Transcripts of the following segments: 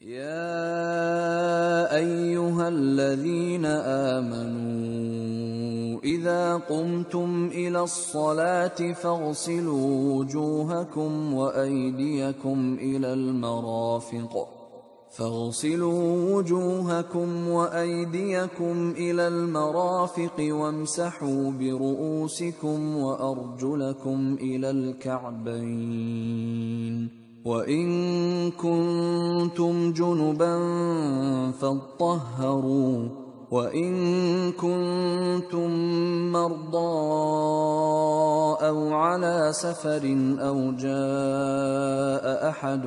يا أيها الذين آمنوا إذا قمتم إلى الصلاة فاغسلوا وجوهكم وأيديكم إلى المرافق وامسحوا برؤوسكم وأرجلكم إلى الكعبين وإن كنتم جنبا فاطهروا وإن كنتم مرضى أو على سفر أو جاء أحد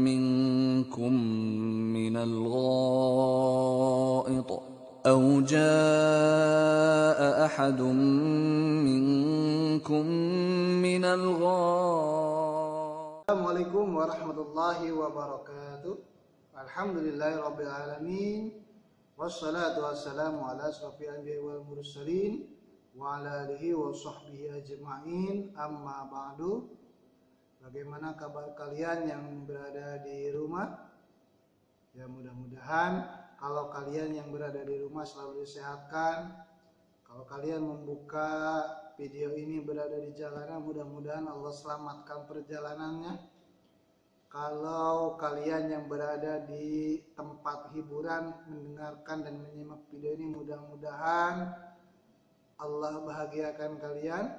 منكم من الغائط Assalamualaikum warahmatullahi wabarakatuh. Alhamdulillahirabbil alamin. Wassalatu wassalamu ala asrofil anbiya'i wal mursalin wa ala alihi wa sahbihi ajma'in. Amma ba'du. Bagaimana kabar kalian yang berada di rumah? Ya, mudah-mudahan kalau kalian yang berada di rumah selalu disehatkan. Kalau kalian membuka video ini berada di jalanan, mudah-mudahan Allah selamatkan perjalanannya. Kalau kalian yang berada di tempat hiburan mendengarkan dan menyimak video ini, mudah-mudahan Allah bahagiakan kalian.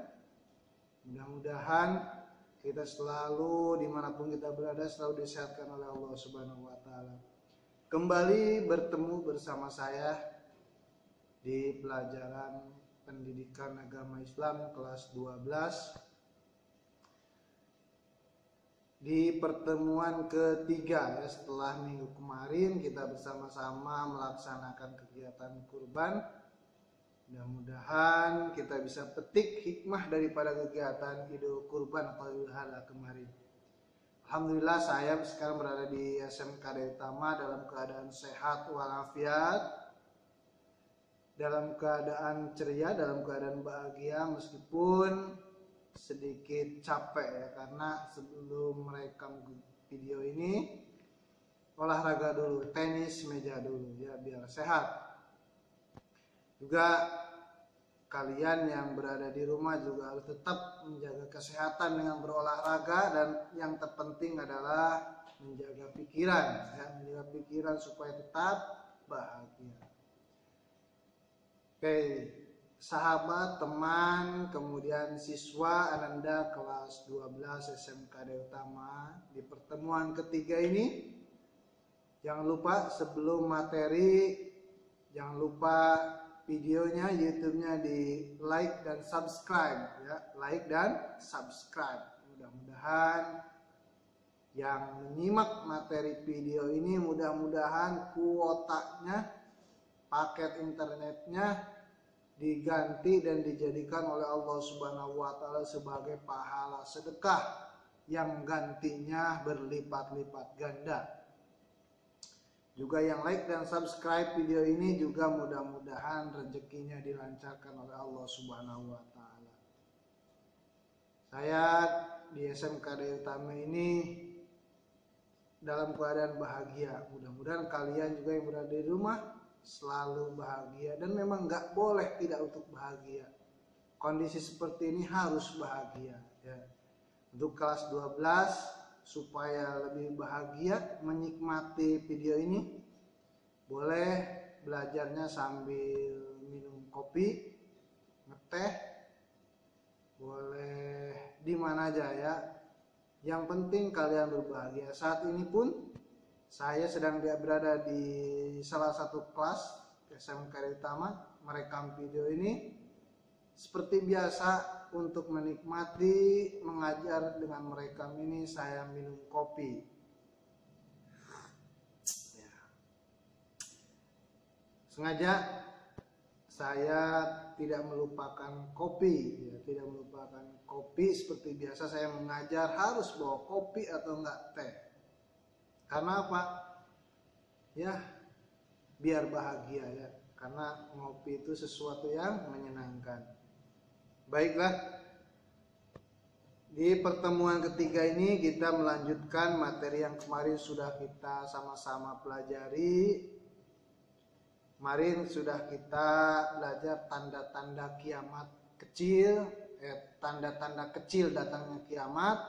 Mudah-mudahan kita selalu dimanapun kita berada selalu disehatkan oleh Allah Subhanahu wa Ta'ala. Kembali bertemu bersama saya di pelajaran pendidikan agama Islam kelas 12. Di pertemuan ketiga ya, setelah minggu kemarin kita bersama-sama melaksanakan kegiatan kurban. Mudah-mudahan kita bisa petik hikmah daripada kegiatan Idul Kurban atau Idul Adha kemarin. Alhamdulillah saya sekarang berada di SMK Daya Utama dalam keadaan sehat walafiat, dalam keadaan ceria, dalam keadaan bahagia, meskipun sedikit capek ya, karena sebelum merekam video ini olahraga dulu, tenis meja dulu ya biar sehat. Juga kalian yang berada di rumah juga harus tetap menjaga kesehatan dengan berolahraga, dan yang terpenting adalah menjaga pikiran ya, menjaga pikiran supaya tetap bahagia. Oke, sahabat, teman, kemudian siswa Ananda kelas 12 SMK Daya Utama, di pertemuan ketiga ini jangan lupa sebelum materi, jangan lupa videonya, YouTube-nya di like dan subscribe ya, like dan subscribe. Mudah-mudahan yang menyimak materi video ini, mudah-mudahan kuotanya, paket internetnya diganti dan dijadikan oleh Allah Subhanahu wa Ta'ala sebagai pahala sedekah yang gantinya berlipat-lipat ganda. Juga yang like dan subscribe video ini juga mudah-mudahan rezekinya dilancarkan oleh Allah Subhanahu wa Ta'ala. Saya di SMK Daya Utama ini dalam keadaan bahagia. Mudah-mudahan kalian juga yang berada di rumah selalu bahagia, dan memang nggak boleh tidak untuk bahagia. Kondisi seperti ini harus bahagia ya. Untuk kelas 12 supaya lebih bahagia menikmati video ini, boleh belajarnya sambil minum kopi, ngeteh, boleh di mana aja ya. Yang penting kalian berbahagia. Saat ini pun saya sedang berada di salah satu kelas SMK Daya Utama merekam video ini. Seperti biasa untuk menikmati mengajar dengan merekam ini, saya minum kopi. Ya. Sengaja saya tidak melupakan kopi, ya, tidak melupakan kopi. Seperti biasa saya mengajar harus bawa kopi atau enggak teh. Karena apa? Ya, biar bahagia ya. Karena ngopi itu sesuatu yang menyenangkan. Baiklah, Di pertemuan ketiga ini kita melanjutkan materi yang kemarin sudah kita sama-sama pelajari. Kemarin sudah kita belajar tanda-tanda kiamat kecil, tanda-tanda kecil datangnya kiamat,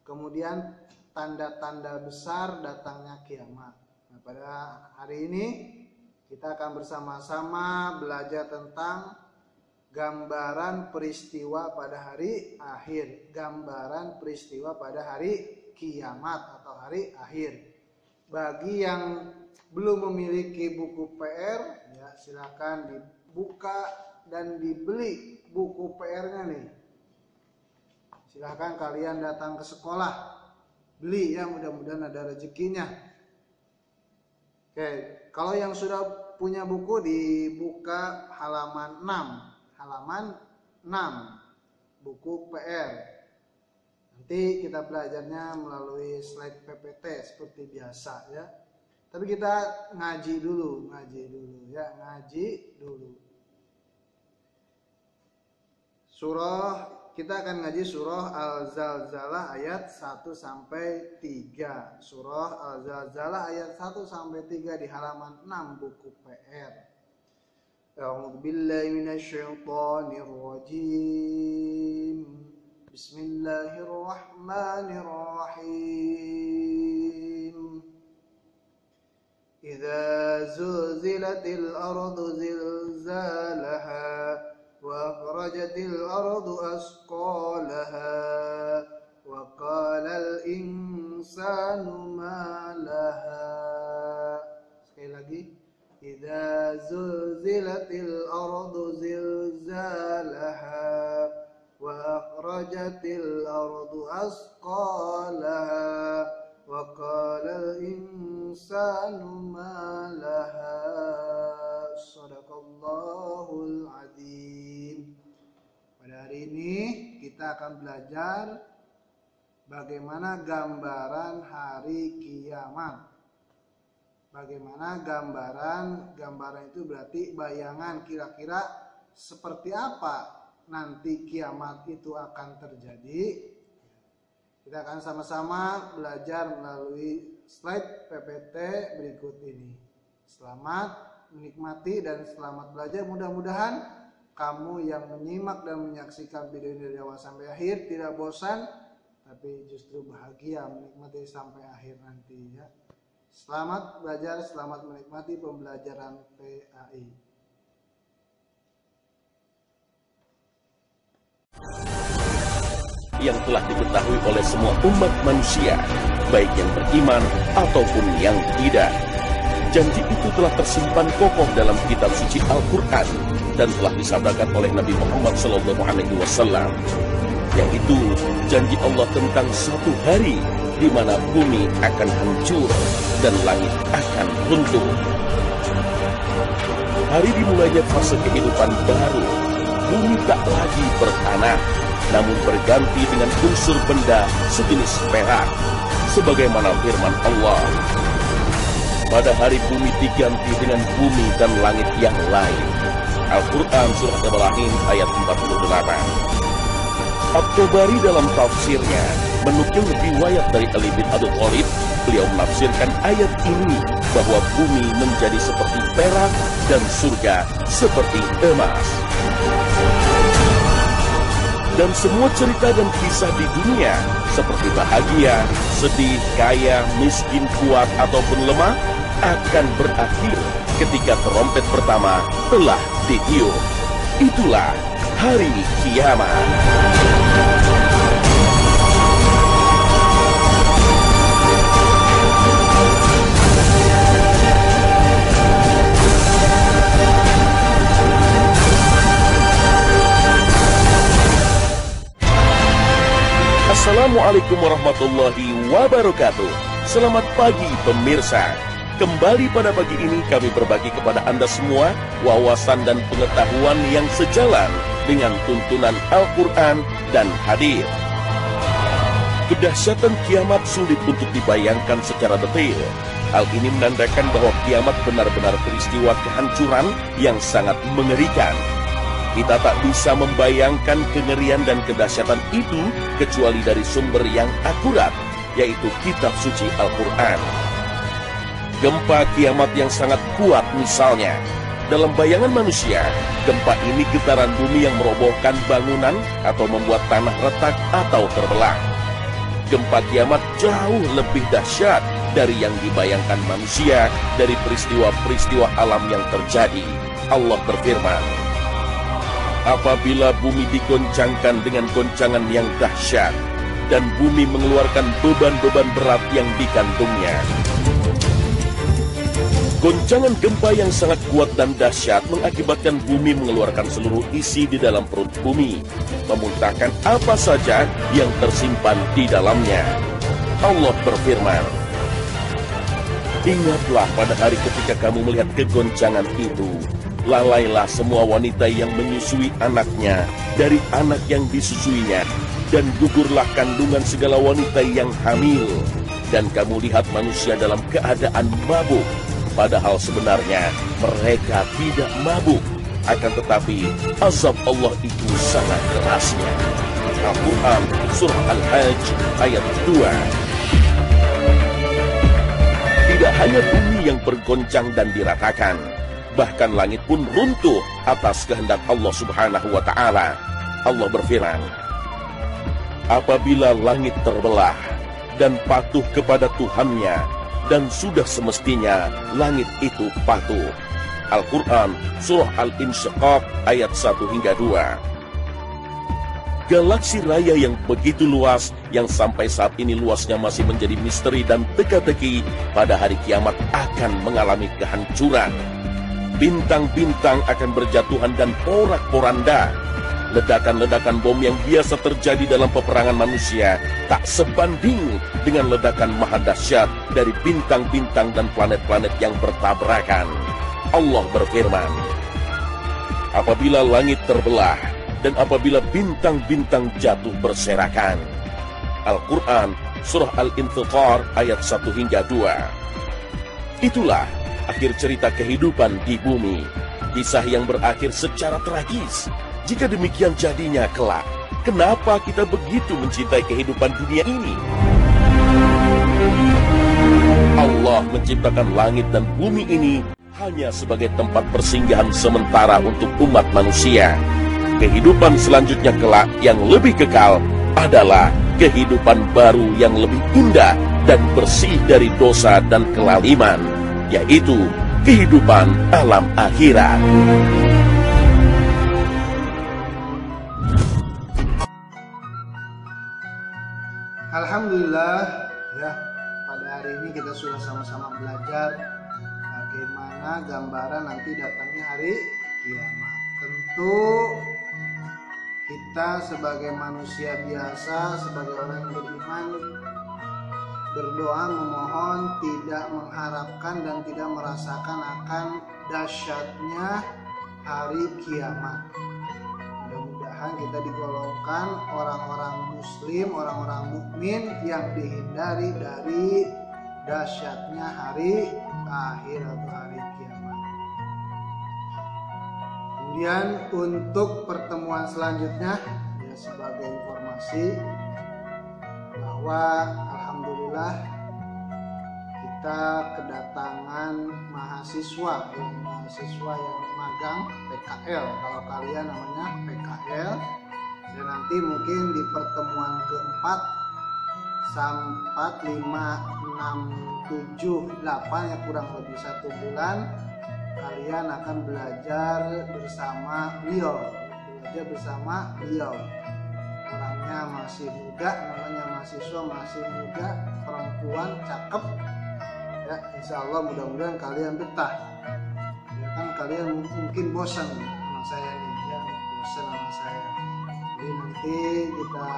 kemudian tanda-tanda besar datangnya kiamat. Nah, pada hari ini kita akan bersama-sama belajar tentang gambaran peristiwa pada hari akhir, gambaran peristiwa pada hari kiamat atau hari akhir. Bagi yang belum memiliki buku PR, ya silakan dibuka dan dibeli buku PR-nya nih. Silakan kalian datang ke sekolah, beli ya, mudah-mudahan ada rezekinya. Oke, kalau yang sudah punya buku dibuka halaman 6. Halaman 6 buku PR. Nanti kita belajarnya melalui slide PPT seperti biasa ya. Tapi kita ngaji dulu ya, ngaji dulu. Kita akan ngaji surah Al-Zalzalah ayat 1 sampai 3. Surah Al-Zalzalah ayat 1 sampai 3 di halaman 6 buku PR. أعوذ بالله من الشيطان الرجيم بسم الله الرحمن الرحيم إذا زلزلت الأرض زلزالها وأخرجت الأرض أثقالها وقال الإنسان ما لها. Sekali lagi, إذا زلزلت الأرض زلزالها وأخرجت الأرض أثقالها وقال الإنسان ما لها. صدق الله العظيم. Pada hari ini kita akan belajar bagaimana gambaran hari kiamat. Bagaimana gambaran itu berarti bayangan kira-kira seperti apa nanti kiamat itu akan terjadi. Kita akan sama-sama belajar melalui slide PPT berikut ini. Selamat menikmati dan selamat belajar. Mudah-mudahan kamu yang menyimak dan menyaksikan video ini dari awal sampai akhir tidak bosan, tapi justru bahagia menikmati sampai akhir nanti ya. Selamat belajar, selamat menikmati pembelajaran PAI. Yang telah diketahui oleh semua umat manusia, baik yang beriman ataupun yang tidak. Janji itu telah tersimpan kokoh dalam kitab suci Al-Quran dan telah disabdakan oleh Nabi Muhammad SAW. Yang itu janji Allah tentang satu hari di mana bumi akan hancur dan langit akan runtuh. Hari dimulainya fase kehidupan baru. Bumi tak lagi bertanah, namun berganti dengan unsur benda sejenis perak, sebagaimana firman Allah. Pada hari bumi diganti dengan bumi dan langit yang lain. Al-Quran Surah Ibrahim ayat 48. At-Tabari dalam tafsirnya menukil riwayat dari Ali bin Abi Thalib. Beliau menafsirkan ayat ini bahwa bumi menjadi seperti perak dan surga seperti emas. Dan semua cerita dan kisah di dunia seperti bahagia, sedih, kaya, miskin, kuat ataupun lemah akan berakhir ketika trompet pertama telah ditiup. Itulah hari kiamat. Assalamualaikum warahmatullahi wabarakatuh. Selamat pagi pemirsa. Kembali pada pagi ini kami berbagi kepada Anda semua wawasan dan pengetahuan yang sejalan dengan tuntunan Al-Quran dan hadis. Kedahsyatan kiamat sulit untuk dibayangkan secara detail. Hal ini menandakan bahwa kiamat benar-benar peristiwa kehancuran yang sangat mengerikan. Kita tak bisa membayangkan kengerian dan kedahsyatan itu kecuali dari sumber yang akurat, yaitu kitab suci Al-Quran. Gempa kiamat yang sangat kuat misalnya. Dalam bayangan manusia, gempa ini getaran bumi yang merobohkan bangunan atau membuat tanah retak atau terbelah. Gempa kiamat jauh lebih dahsyat dari yang dibayangkan manusia dari peristiwa-peristiwa alam yang terjadi. Allah berfirman, apabila bumi digoncangkan dengan goncangan yang dahsyat, dan bumi mengeluarkan beban-beban berat yang dikandungnya. Goncangan gempa yang sangat kuat dan dahsyat mengakibatkan bumi mengeluarkan seluruh isi di dalam perut bumi, memuntahkan apa saja yang tersimpan di dalamnya. Allah berfirman, ingatlah pada hari ketika kamu melihat kegoncangan itu, lalailah semua wanita yang menyusui anaknya dari anak yang disusuinya, dan gugurlah kandungan segala wanita yang hamil, dan kamu lihat manusia dalam keadaan mabuk. Padahal sebenarnya mereka tidak mabuk, akan tetapi azab Allah itu sangat kerasnya. Al-Quran Surah Al-Hajj ayat 2. Tidak hanya bumi yang bergoncang dan diratakan, bahkan langit pun runtuh atas kehendak Allah Subhanahu wa Ta'ala. Allah berfirman, apabila langit terbelah dan patuh kepada Tuhannya, dan sudah semestinya langit itu patuh. Al-Quran Surah Al-Insyiqaq ayat 1 hingga 2. Galaksi raya yang begitu luas, yang sampai saat ini luasnya masih menjadi misteri dan teka-teki, pada hari kiamat akan mengalami kehancuran. Bintang-bintang akan berjatuhan dan porak-poranda. Ledakan-ledakan bom yang biasa terjadi dalam peperangan manusia tak sebanding dengan ledakan maha dahsyat dari bintang-bintang dan planet-planet yang bertabrakan. Allah berfirman, apabila langit terbelah dan apabila bintang-bintang jatuh berserakan. Al-Quran Surah Al-Infitar ayat 1 hingga 2. Itulah akhir cerita kehidupan di bumi, kisah yang berakhir secara tragis. Jika demikian jadinya kelak, kenapa kita begitu mencintai kehidupan dunia ini? Allah menciptakan langit dan bumi ini hanya sebagai tempat persinggahan sementara untuk umat manusia. Kehidupan selanjutnya kelak yang lebih kekal adalah kehidupan baru yang lebih indah dan bersih dari dosa dan kelaliman, yaitu kehidupan alam akhirat. Alhamdulillah, ya, pada hari ini kita sudah sama-sama belajar bagaimana gambaran nanti datangnya hari kiamat. Tentu kita sebagai manusia biasa, sebagai orang yang beriman, berdoa memohon tidak mengharapkan dan tidak merasakan akan dahsyatnya hari kiamat. Mudah-mudahan kita digolongkan orang-orang muslim, orang-orang mukmin yang dihindari dari dahsyatnya hari akhir atau hari kiamat. Kemudian untuk pertemuan selanjutnya, ya, sebagai informasi bahwa alhamdulillah kita kedatangan mahasiswa yang magang PKL, kalau kalian namanya PKL, dan nanti mungkin di pertemuan keempat sampai 5, 6, 7, 8 ya, kurang lebih 1 bulan kalian akan belajar bersama beliau. Orangnya masih muda, namanya mahasiswa masih muda, perempuan cakep, ya, insya Allah mudah-mudahan kalian betah. Ya kan, kalian mungkin bosan sama saya nih, ya, bosan sama saya. Jadi nanti kita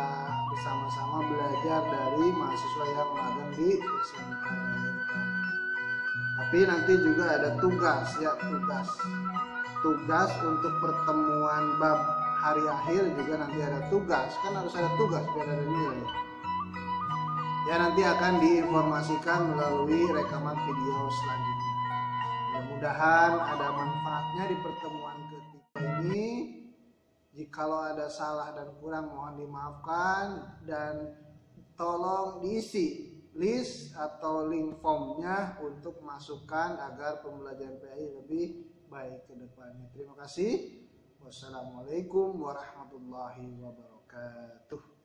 bersama-sama belajar dari mahasiswa yang magang di SMK. Tapi nanti juga ada tugas, ya, tugas untuk pertemuan bab hari akhir juga nanti ada tugas, kan harus ada tugas biar ada nilai. Ya, nanti akan diinformasikan melalui rekaman video selanjutnya. Mudah-mudahan ada manfaatnya di pertemuan ketiga ini. Jikalau ada salah dan kurang mohon dimaafkan, dan tolong diisi list atau link formnya untuk masukkan agar pembelajaran PAI lebih baik ke depannya. Terima kasih. Wassalamualaikum warahmatullahi wabarakatuh.